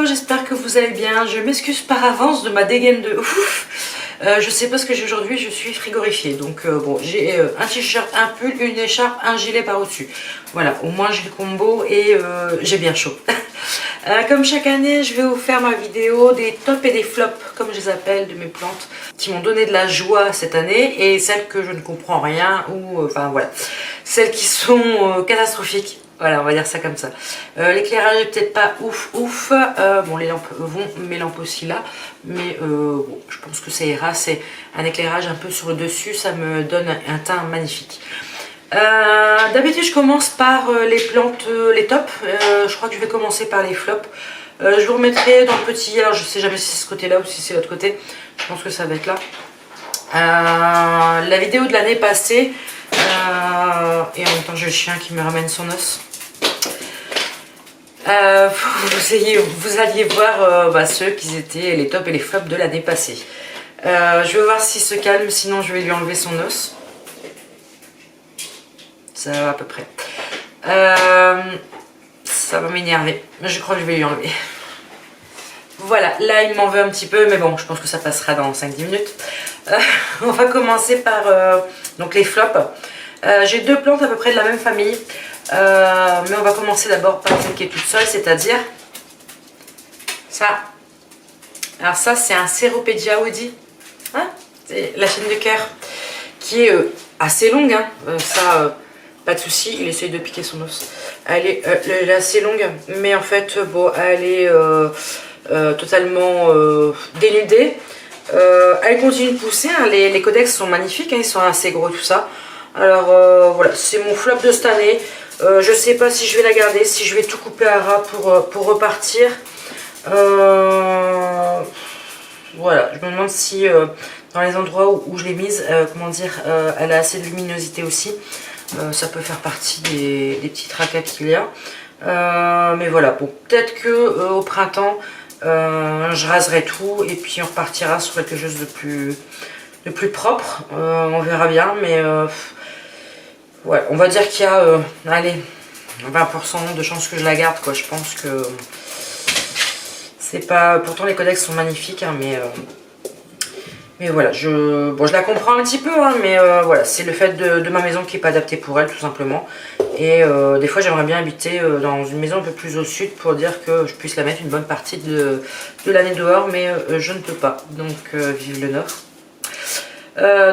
j'espère que vous allez bien. Je m'excuse par avance de ma dégaine de ouf. Je sais pas ce que j'ai aujourd'hui, je suis frigorifiée. Donc bon, j'ai un t-shirt, un pull, une écharpe, un gilet par au-dessus. Voilà, au moins j'ai le combo et j'ai bien chaud. Comme chaque année, je vais vous faire ma vidéo des tops et des flops, comme je les appelle, de mes plantes, qui m'ont donné de la joie cette année, et celles que je ne comprends rien, ou enfin voilà, celles qui sont catastrophiques. Voilà, on va dire ça comme ça. L'éclairage est peut-être pas ouf. Bon, les lampes vont, mes lampes aussi là. Mais bon, je pense que ça ira. C'est un éclairage un peu sur le dessus. Ça me donne un teint magnifique. D'habitude, je commence par les plantes, les tops. Je crois que je vais commencer par les flops. Je vous remettrai dans le petit... Alors, je sais jamais si c'est ce côté-là ou si c'est l'autre côté. Je pense que ça va être là. La vidéo de l'année passée... et en même temps, j'ai le chien qui me ramène son os. Vous alliez voir ceux qui étaient les tops et les flops de l'année passée. Je vais voir s'il se calme, sinon je vais lui enlever son os. Ça va à peu près. Ça va m'énerver, mais je crois que je vais lui enlever. Voilà, là il m'en veut un petit peu, mais bon, je pense que ça passera dans 5-10 minutes. On va commencer par donc les flops. J'ai deux plantes à peu près de la même famille. Mais on va commencer d'abord par celle qui est toute seule, c'est-à-dire ça. Alors ça, c'est un Ceropedia Woody, hein, c'est la chaîne de cœur, qui est assez longue, hein. Pas de souci, il essaye de piquer son os. Elle est assez longue, mais en fait, bon, elle est totalement dénudée. Elle continue de pousser, hein. Les codex sont magnifiques, hein, ils sont assez gros, tout ça. Alors voilà, c'est mon flop de cette année. Je sais pas si je vais la garder, si je vais tout couper à ras pour repartir. Voilà, je me demande si dans les endroits où je l'ai mise, comment dire, elle a assez de luminosité aussi. Ça peut faire partie des petits tracas qu'il y a. Mais voilà, bon, peut-être que au printemps, je raserai tout et puis on repartira sur quelque chose de plus propre. On verra bien, mais... ouais, on va dire qu'il y a, allez, 20% de chances que je la garde, quoi. Je pense que c'est pas... Pourtant, les codex sont magnifiques, hein, mais voilà, je la comprends un petit peu, hein, mais voilà, c'est le fait de ma maison qui n'est pas adaptée pour elle, tout simplement. Et des fois, j'aimerais bien habiter dans une maison un peu plus au sud pour dire que je puisse la mettre une bonne partie de l'année dehors, mais je ne peux pas. Donc, vive le nord.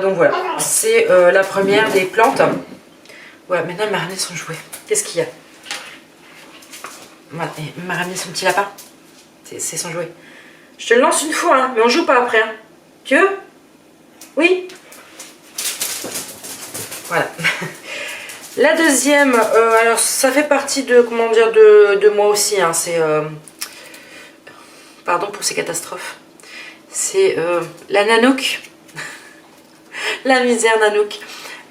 Donc voilà, c'est la première des plantes. Voilà, maintenant il m'a ramené son jouet. Qu'est-ce qu'il y a? Voilà, il m'a ramené son petit lapin. C'est son jouet. Je te le lance une fois, hein, mais on joue pas après. Hein. Tu veux? Oui? Voilà. La deuxième, alors ça fait partie de, comment dire, de moi aussi. Hein, c'est... pardon pour ces catastrophes. C'est la Nanook. La misère Nanook.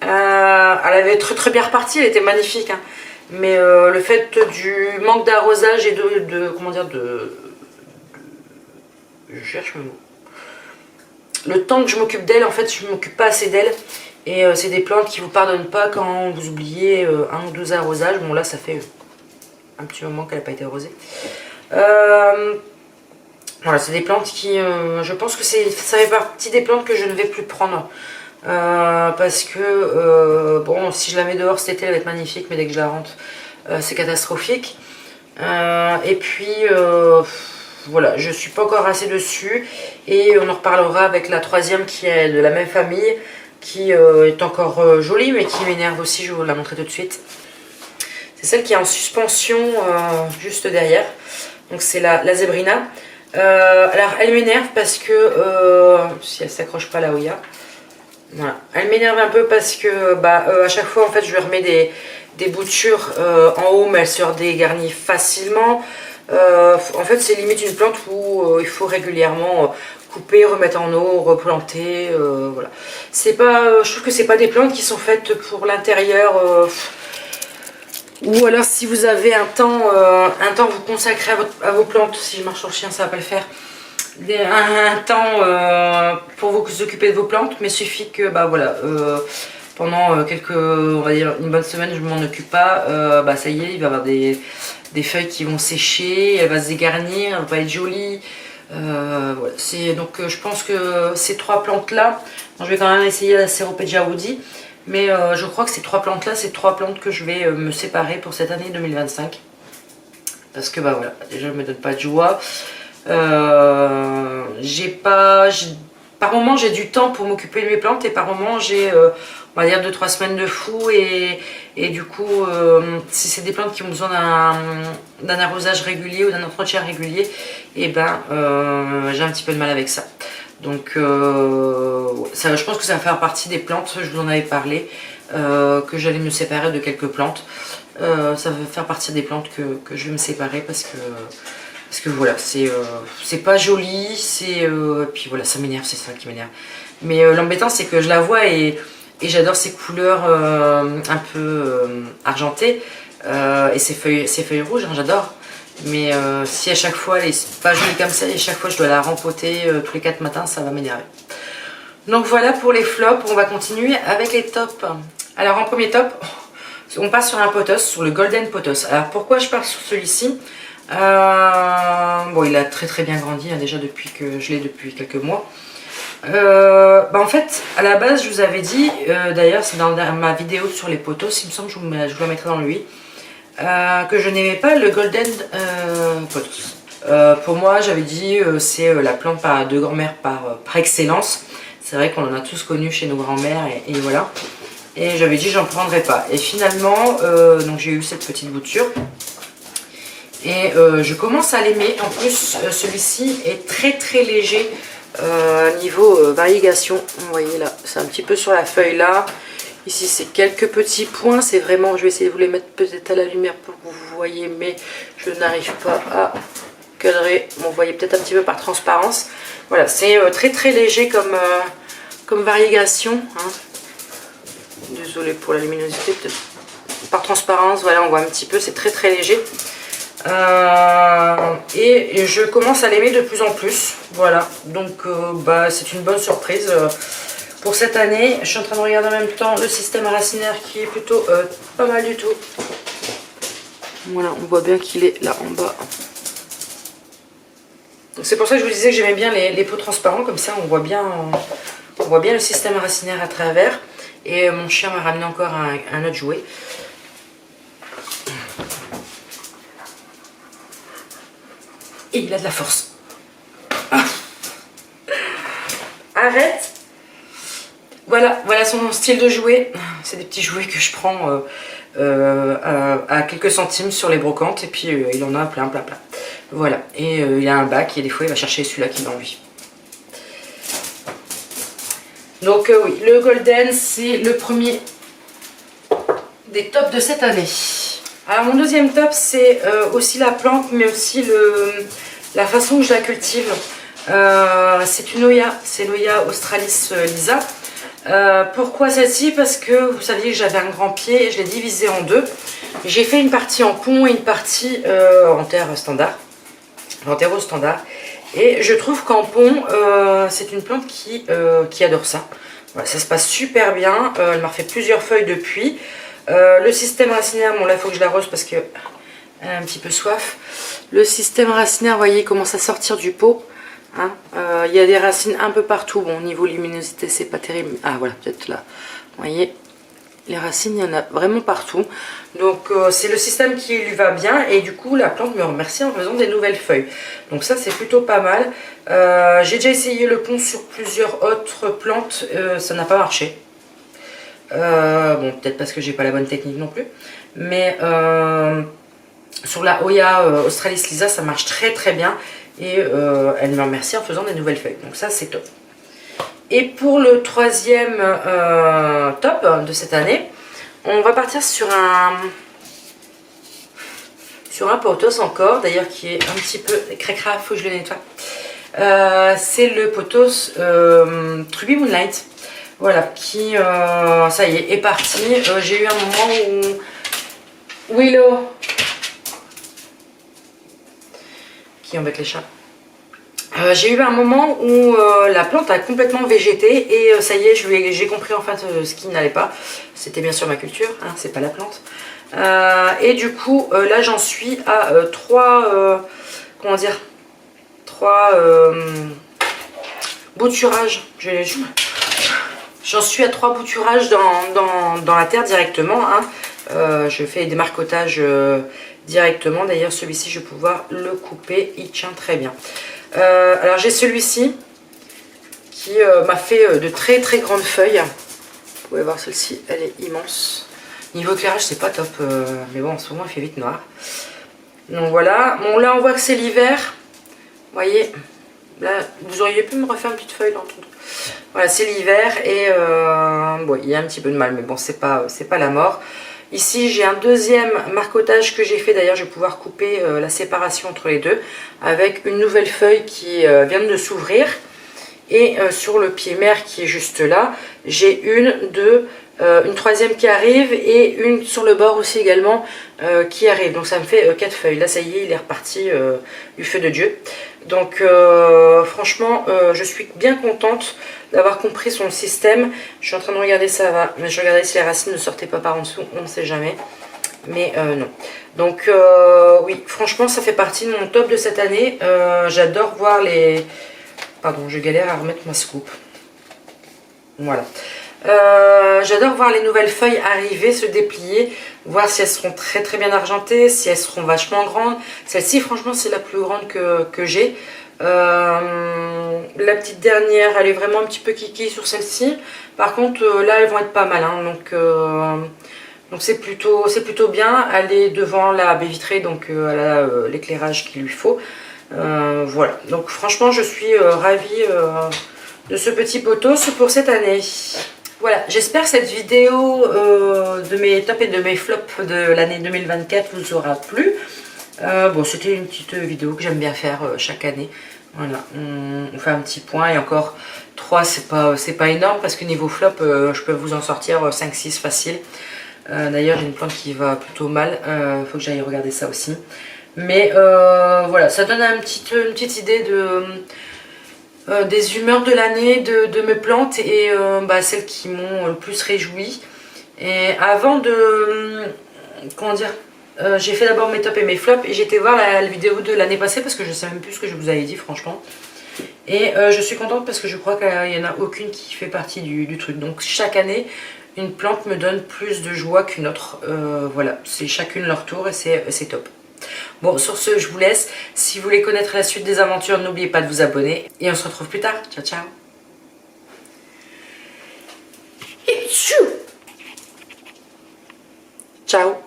Elle avait très bien reparti, elle était magnifique, hein. Mais le fait du manque d'arrosage et comment dire, je cherche le mot. Le temps que je m'occupe d'elle, en fait, je ne m'occupe pas assez d'elle. Et c'est des plantes qui ne vous pardonnent pas quand vous oubliez un ou deux arrosages. Bon, là, ça fait un petit moment qu'elle n'a pas été arrosée. Voilà, c'est des plantes qui... je pense que ça fait partie des plantes que je ne vais plus prendre. Parce que bon, si je la mets dehors cet été elle va être magnifique, mais dès que je la rentre c'est catastrophique. Et puis voilà, je suis pas encore assez dessus et on en reparlera avec la troisième qui est de la même famille, qui est encore jolie mais qui m'énerve aussi. Je vais vous la montrer tout de suite. C'est celle qui est en suspension juste derrière, donc c'est la Zebrina. Alors elle m'énerve parce que si elle s'accroche pas là où il y a. Voilà. Elle m'énerve un peu parce que à chaque fois en fait je lui remets des boutures en haut, mais elle se redégarnit facilement. En fait c'est limite une plante où il faut régulièrement couper, remettre en eau, replanter. Voilà. C'est pas, je trouve que c'est pas des plantes qui sont faites pour l'intérieur. Ou alors si vous avez un temps vous consacrez à vos plantes. Si je marche sur le chien ça va pas le faire. Un temps pour vous occuper de vos plantes, mais suffit que voilà, pendant on va dire une bonne semaine, je m'en occupe pas, bah ça y est, il va y avoir des feuilles qui vont sécher, elle va se dégarnir, elle va être jolie. Voilà. Donc je pense que ces 3 plantes là, je vais quand même essayer la Ceropegia woody, mais je crois que ces 3 plantes là, c'est 3 plantes que je vais me séparer pour cette année 2025, parce que bah voilà, déjà je me donne pas de joie. Par moment j'ai du temps pour m'occuper de mes plantes, et par moment j'ai on va dire 2-3 semaines de fou, et du coup si c'est des plantes qui ont besoin d'un arrosage régulier ou d'un entretien régulier, et ben j'ai un petit peu de mal avec ça. Donc je pense que ça va faire partie des plantes, je vous en avais parlé, que j'allais me séparer de quelques plantes. Ça va faire partie des plantes que je vais me séparer, parce que voilà, c'est pas joli, puis voilà, ça m'énerve, c'est ça qui m'énerve. Mais l'embêtant, c'est que je la vois, et j'adore ces couleurs un peu argentées, et ces feuilles rouges, hein, j'adore. Mais si à chaque fois elle est pas jolie comme ça, et chaque fois je dois la rempoter tous les 4 matins, ça va m'énerver. Donc voilà pour les flops. On va continuer avec les tops. Alors en premier top, on passe sur un pothos, sur le Golden Pothos. Alors pourquoi je pars sur celui-ci? Bon, il a très bien grandi, hein, déjà depuis que je l'ai depuis quelques mois. En fait, à la base, je vous avais dit, d'ailleurs c'est dans ma vidéo sur les pothos, il me semble que je vous la mettrai dans le 8, que je n'aimais pas le Golden Pothos. Pour moi, j'avais dit, c'est la plante de grand-mère par excellence. C'est vrai qu'on en a tous connu chez nos grands-mères, et voilà. Et j'avais dit, j'en prendrais pas. Et finalement, donc j'ai eu cette petite bouture. Et je commence à l'aimer. En plus, celui-ci est très léger niveau variegation. Vous voyez là, c'est un petit peu sur la feuille là. Ici, c'est quelques petits points. C'est vraiment, je vais essayer de vous les mettre peut-être à la lumière pour que vous voyez, mais je n'arrive pas à cadrer. Bon, vous voyez peut-être un petit peu par transparence. Voilà, c'est très léger comme variegation. Hein. Désolée pour la luminosité, peut-être par transparence. Voilà, on voit un petit peu, c'est très léger. Et je commence à l'aimer de plus en plus. Voilà, donc c'est une bonne surprise pour cette année. Je suis en train de regarder en même temps le système racinaire, qui est plutôt pas mal du tout. Voilà, on voit bien qu'il est là en bas. C'est pour ça que je vous disais que j'aimais bien les pots transparents, comme ça on voit bien le système racinaire à travers. Et mon chien m'a ramené encore un autre jouet. Et il a de la force. Ah. Arrête. Voilà son style de jouet. C'est des petits jouets que je prends à quelques centimes sur les brocantes. Et puis il en a plein. Voilà. Et il a un bac, et des fois il va chercher celui-là qu'il a envie. Donc oui, le Golden, c'est le premier des tops de cette année. Alors mon deuxième top, c'est aussi la plante, mais aussi la façon que je la cultive. C'est une Oya, c'est l'Oya Australis Lisa. Pourquoi celle-ci? Parce que vous saviez que j'avais un grand pied, et je l'ai divisé en deux. J'ai fait une partie en pont et une partie en terre standard, en terreau standard. Et je trouve qu'en pont, c'est une plante qui adore ça. Voilà, ça se passe super bien. Elle m'a refait plusieurs feuilles depuis. Le système racinaire, bon là il faut que je l'arrose parce qu'elle a un petit peu soif. Le système racinaire, vous voyez, il commence à sortir du pot. Hein. Il y a des racines un peu partout. Bon, au niveau luminosité, c'est pas terrible. Ah voilà, peut-être là. Vous voyez, les racines, il y en a vraiment partout. Donc c'est le système qui lui va bien, et du coup la plante me remercie en faisant des nouvelles feuilles. Donc ça, c'est plutôt pas mal. J'ai déjà essayé le pont sur plusieurs autres plantes, ça n'a pas marché. Bon, peut-être parce que j'ai pas la bonne technique non plus. Mais sur la Oya Australis Lisa, ça marche très bien. Et elle me remercie en faisant des nouvelles feuilles. Donc ça, c'est top. Et pour le troisième top de cette année, on va partir sur un pothos encore, d'ailleurs qui est un petit peu cracra, faut que je le nettoie. C'est le pothos Truby Moonlight. Voilà, qui ça y est parti. J'ai eu un moment où Willow, qui embête les chats, J'ai eu un moment où la plante a complètement végété et ça y est, j'ai compris en fait ce qui n'allait pas. C'était bien sûr ma culture, hein, c'est pas la plante. Et du coup, là j'en suis à 3, comment dire, 3 bouturages. J'en suis à 3 bouturages dans la terre directement. Hein. Je fais des marcotages directement. D'ailleurs, celui-ci, je vais pouvoir le couper. Il tient très bien. Alors, j'ai celui-ci qui m'a fait de très très grandes feuilles. Vous pouvez voir celle-ci, elle est immense. Niveau éclairage, c'est pas top. Mais bon, en ce moment, il fait vite noir. Donc voilà. Bon, là, on voit que c'est l'hiver. Vous voyez, là, vous auriez pu me refaire une petite feuille dans tout. Voilà, c'est l'hiver et bon, il y a un petit peu de mal, mais bon, c'est pas la mort. Ici, j'ai un deuxième marcotage que j'ai fait. D'ailleurs, je vais pouvoir couper la séparation entre les deux avec une nouvelle feuille qui vient de s'ouvrir. Et sur le pied mère qui est juste là, j'ai une troisième qui arrive et une sur le bord aussi également qui arrive. Donc ça me fait 4 feuilles. Là, ça y est, il est reparti du feu de Dieu. Donc franchement, je suis bien contente d'avoir compris son système. Je suis en train de regarder, ça va. Mais je regardais si les racines ne sortaient pas par en dessous, on ne sait jamais. Mais non. Donc oui, franchement, ça fait partie de mon top de cette année. J'adore voir les... Pardon, je galère à remettre ma scoop. Voilà. J'adore voir les nouvelles feuilles arriver, se déplier, voir si elles seront très très bien argentées, si elles seront vachement grandes. Celle-ci, franchement, c'est la plus grande que j'ai. La petite dernière, elle est vraiment un petit peu kiki sur celle-ci. Par contre, là, elles vont être pas mal. Hein, donc c'est plutôt bien. Elle est devant la baie vitrée, donc elle a l'éclairage qu'il lui faut. Voilà, donc franchement je suis ravie de ce petit potos pour cette année. Voilà, j'espère que cette vidéo de mes tops et de mes flops de l'année 2024 vous aura plu. Bon, c'était une petite vidéo que j'aime bien faire chaque année. Voilà, on fait un petit point et encore 3 c'est pas énorme parce que niveau flop je peux vous en sortir 5-6 facile. D'ailleurs j'ai une plante qui va plutôt mal, faut que j'aille regarder ça aussi. Mais voilà, ça donne une petite idée des humeurs de l'année, de mes plantes et celles qui m'ont le plus réjoui. Et avant de... comment dire, j'ai fait d'abord mes tops et mes flops et j'ai été voir la vidéo de l'année passée parce que je ne sais même plus ce que je vous avais dit franchement. Et je suis contente parce que je crois qu'il n'y en a aucune qui fait partie du truc. Donc chaque année, une plante me donne plus de joie qu'une autre. Voilà, c'est chacune leur tour et c'est top. Bon, sur ce, je vous laisse. Si vous voulez connaître la suite des aventures, n'oubliez pas de vous abonner. Et on se retrouve plus tard. Ciao, ciao. Ciao.